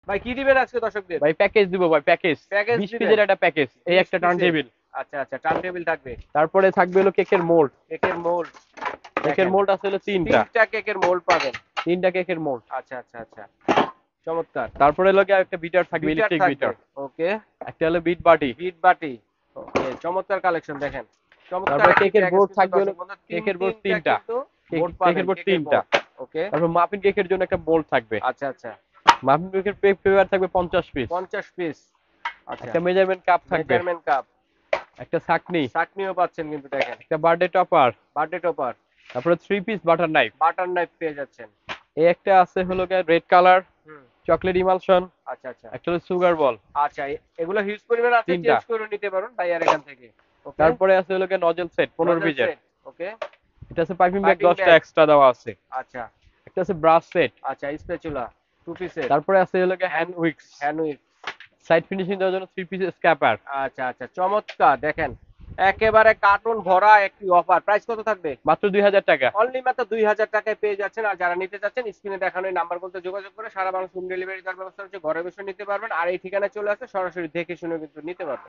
ভাই কি দিবেন আজকে দর্শকদের? ভাই প্যাকেজ দিব ভাই, প্যাকেজ প্যাকেজ 20 দিবেন? পিসের একটা প্যাকেজ, এই 20 একটা টার্ন পিসের? টেবিল। আচ্ছা, আচ্ছা, টার্ন টেবিল থাকবে। তারপরে থাকবে হলো কেকের মোল্ড। কেকের মোল্ড কেকের দেখেন। মোল্ড আছে হলো তিনটা। ৩ টা কেকের মোল্ড পাবেন। তিনটা কেকের মোল্ড। আচ্ছা, আচ্ছা, আচ্ছা। চমৎকার। তারপরে হলো কি একটা বিটার থাকবে, বিটার ইলেকট্রিক থাকবে। বিটার। ওকে। একটা হলো বিট বাটি। বিট বাটি। ওকে, চমৎকার কালেকশন দেখেন। চমৎকার তারপরে একটি কেকের প্যাকেজ বোর্ড কিন্তু থাকবে হলো, দর্শক বন্ধু ৩ কেকের বোর্ড টা তিনটা। কিন্তু বোর্ড পাবেন কেকের বোর্ড কেকের তিনটা। বোর্ড। ওকে। তারপর মাফিন কেকের জন্য একটা মোল্ড থাকবে। আচ্ছা, আচ্ছা। মাফিন কেকের পেপার থাকবে 50 পিস। ৫০ পিস। আচ্ছা। একটা মেজারমেন্ট কাপ থাকবে। Measurement cup. একটা ছাকনি। চাটনিও পাচ্ছেন কিন্তু দেখেন। একটা বার্থডে টপার। Birthday topper. তারপরে 3 piece butter knife. Butter knife পেয়ে যাচ্ছেন। এই একটা আছে হলো রেড কালার হুম। Chocolate emulsion. আচ্ছা, আচ্ছা। একটা হলো সুগার বল। আচ্ছা, এগুলো হিউজ পরিমাণ আছে, তিনটা। চেঞ্জ করে নিতে পারুন ভাইয়ার এখান থেকে। ওকে। তারপরে আছে হলো নজল সেট 15 নজল পিসের। সেট। ওকে। এটা আছে পাইপিং ব্যাগ পাইপিং 10টা ব্যাগ। এক্সট্রা দেওয়া আছে। আচ্ছা, একটা আছে ব্রাশ সেট। আচ্ছা, স্প্যাচুলা 2 পিসের। তারপরে আছে হলো hand hand weeks. Hand week. Side finishing দেওয়ার জন্য 3 পিসের স্ক্যাপার। আচ্ছা, আচ্ছা, চমৎকার দেখেন। একেবারে কার্টুন ভরা একটি অফার। প্রাইস কত থাকবে? মাত্র 2000 টাকা। অনলি মাত্র ২০০০ টাকায় পেয়ে যাচ্ছেন। আর যারা নিতে চাচ্ছেন স্ক্রিনে দেখানো এই নাম্বারগুলোতে যোগাযোগ করে সারা বাংলাদেশ হোম ডেলিভারি দেওয়ার ব্যবস্থা হচ্ছে। ঘরে বসে নিতে পারবেন। আর এই ঠিকানায় চলে আসলে সরাসরি দেখে শুনে কিন্তু নিতে পারবেন।